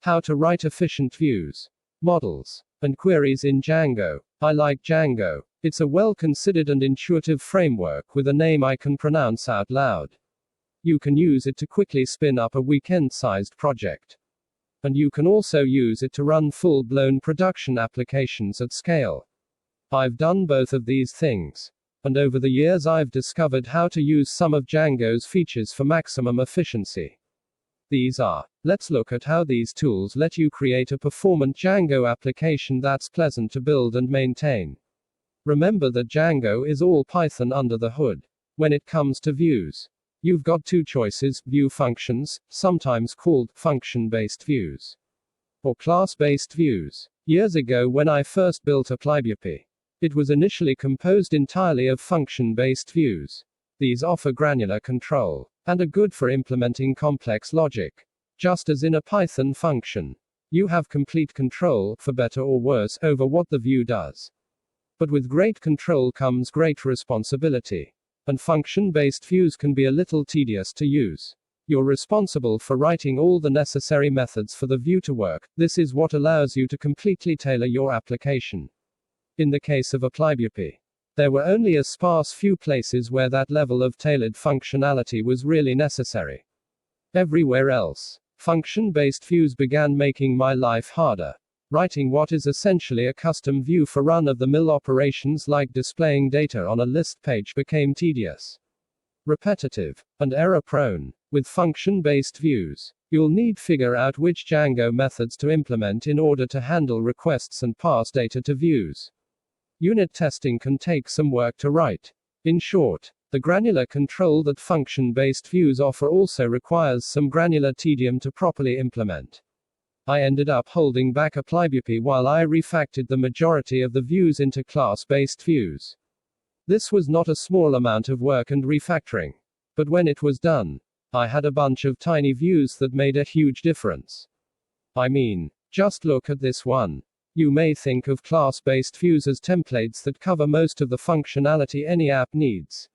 How to write efficient views, models, and queries in Django. I like Django. It's a well-considered and intuitive framework with a name I can pronounce out loud. You can use it to quickly spin up a weekend-sized project. And you can also use it to run full-blown production applications at scale. I've done both of these things. And over the years I've discovered how to use some of Django's features for maximum efficiency. These are. Let's look at how these tools let you create a performant Django application that's pleasant to build and maintain. Remember that Django is all Python under the hood. When it comes to views, you've got two choices: view functions, sometimes called function-based views, or class-based views. Years ago when I first built ApplyByAPI, it was initially composed entirely of function-based views. These offer granular control, and are good for implementing complex logic. Just as in a Python function, you have complete control, for better or worse, over what the view does. But with great control comes great responsibility. And function-based views can be a little tedious to use. You're responsible for writing all the necessary methods for the view to work. This is what allows you to completely tailor your application. In the case of ApplyByAPI, there were only a sparse few places where that level of tailored functionality was really necessary. Everywhere else, function-based views began making my life harder. Writing what is essentially a custom view for run-of-the-mill operations like displaying data on a list page became tedious, repetitive, and error-prone. With function-based views, you'll need to figure out which Django methods to implement in order to handle requests and pass data to views. Unit testing can take some work to write. In short, the granular control that function-based views offer also requires some granular tedium to properly implement. I ended up holding back ApplyByAPI while I refactored the majority of the views into class-based views. This was not a small amount of work and refactoring. But when it was done, I had a bunch of tiny views that made a huge difference. I mean, just look at this one. You may think of class-based views as templates that cover most of the functionality any app needs.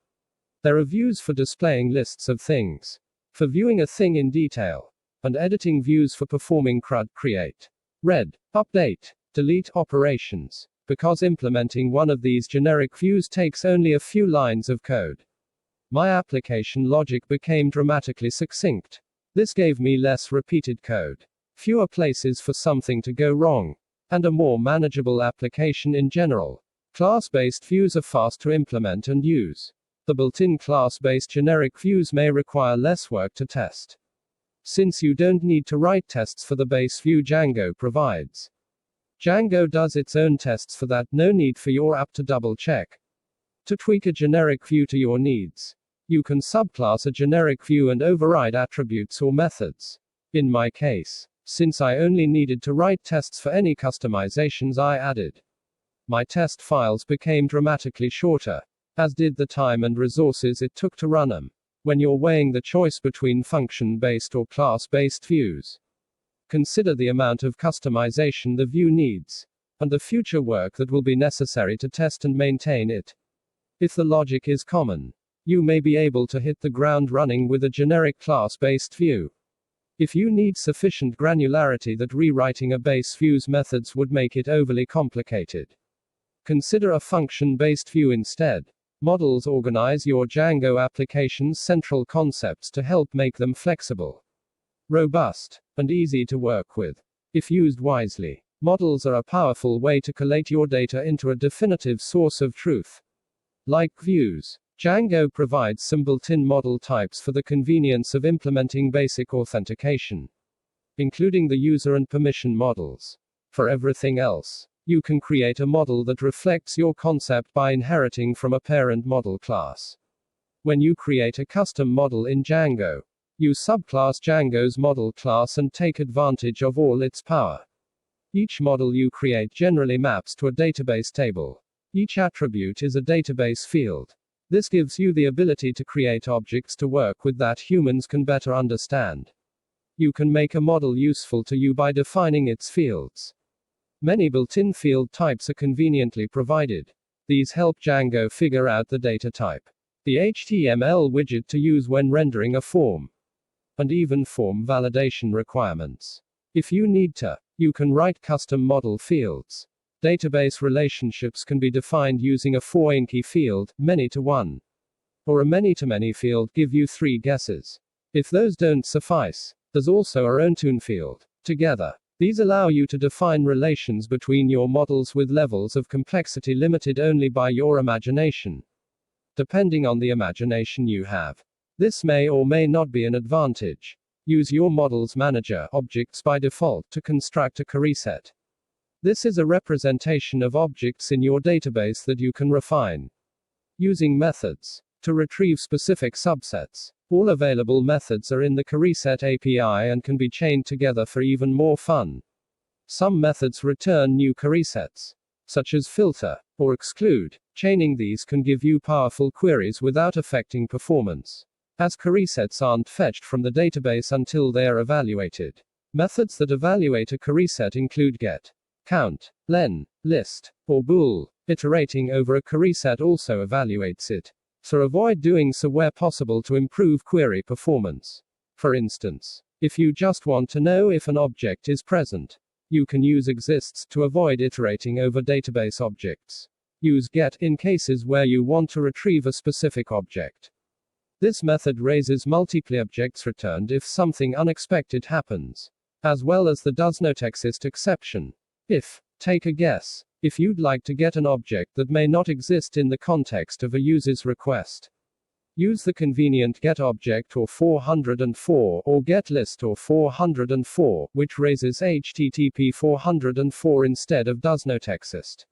There are views for displaying lists of things, for viewing a thing in detail, and editing views for performing CRUD, create, read, update, delete operations. Because implementing one of these generic views takes only a few lines of code, my application logic became dramatically succinct. This gave me less repeated code, fewer places for something to go wrong, and a more manageable application in general. Class-based views are fast to implement and use. The built-in class-based generic views may require less work to test, since you don't need to write tests for the base view Django provides. Django does its own tests for that, no need for your app to double-check. To tweak a generic view to your needs, you can subclass a generic view and override attributes or methods. In my case, since I only needed to write tests for any customizations I added, my test files became dramatically shorter, as did the time and resources it took to run them. When you're weighing the choice between function-based or class-based views, consider the amount of customization the view needs, and the future work that will be necessary to test and maintain it. If the logic is common, you may be able to hit the ground running with a generic class-based view. If you need sufficient granularity that rewriting a base view's methods would make it overly complicated, consider a function-based view instead. Models organize your Django application's central concepts to help make them flexible, robust, and easy to work with. If used wisely, models are a powerful way to collate your data into a definitive source of truth. Like views, Django provides some built-in model types for the convenience of implementing basic authentication, including the user and permission models. For everything else, you can create a model that reflects your concept by inheriting from a parent model class. When you create a custom model in Django, you subclass Django's model class and take advantage of all its power. Each model you create generally maps to a database table. Each attribute is a database field. This gives you the ability to create objects to work with that humans can better understand. You can make a model useful to you by defining its fields. Many built-in field types are conveniently provided. These help Django figure out the data type, the HTML widget to use when rendering a form, and even form validation requirements. If you need to, you can write custom model fields. Database relationships can be defined using a 4-inky field, many to one, or a many-to-many field give you 3 guesses. If those don't suffice, there's also a OwnTune field. Together, these allow you to define relations between your models with levels of complexity limited only by your imagination, depending on the imagination you have. This may or may not be an advantage. Use your model's manager objects by default to construct a query set. This is a representation of objects in your database that you can refine using methods to retrieve specific subsets. All available methods are in the QuerySet API and can be chained together for even more fun. Some methods return new query sets, such as filter or exclude. Chaining these can give you powerful queries without affecting performance, as query sets aren't fetched from the database until they are evaluated. Methods that evaluate a query set include get, count, len, list, or bool. Iterating over a query set also evaluates it, so avoid doing so where possible to improve query performance. For instance, if you just want to know if an object is present, you can use exists to avoid iterating over database objects. Use get in cases where you want to retrieve a specific object. This method raises multiple objects returned if something unexpected happens, as well as the doesNotExist exception. If, take a guess, if you'd like to get an object that may not exist in the context of a user's request, use the convenient getObject or 404 or getList or 404, which raises HTTP 404 instead of doesNotExist.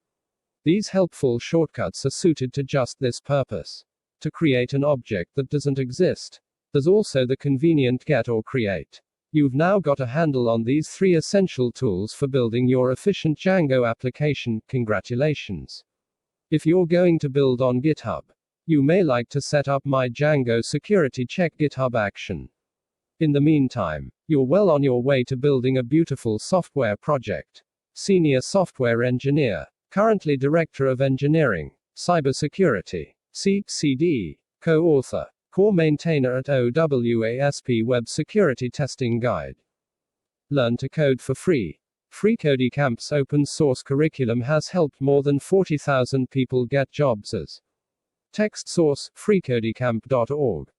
These helpful shortcuts are suited to just this purpose. To create an object that doesn't exist, there's also the convenient get or create. You've now got a handle on these 3 essential tools for building your efficient Django application. Congratulations! If you're going to build on GitHub, you may like to set up my Django security check GitHub action. In the meantime, you're well on your way to building a beautiful software project. Senior Software Engineer, currently Director of Engineering, Cybersecurity, CD, Co-author, Core Maintainer at OWASP Web Security Testing Guide. Learn to code for free. FreeCodeCamp's open source curriculum has helped more than 40,000 people get jobs as text source, freecodecamp.org.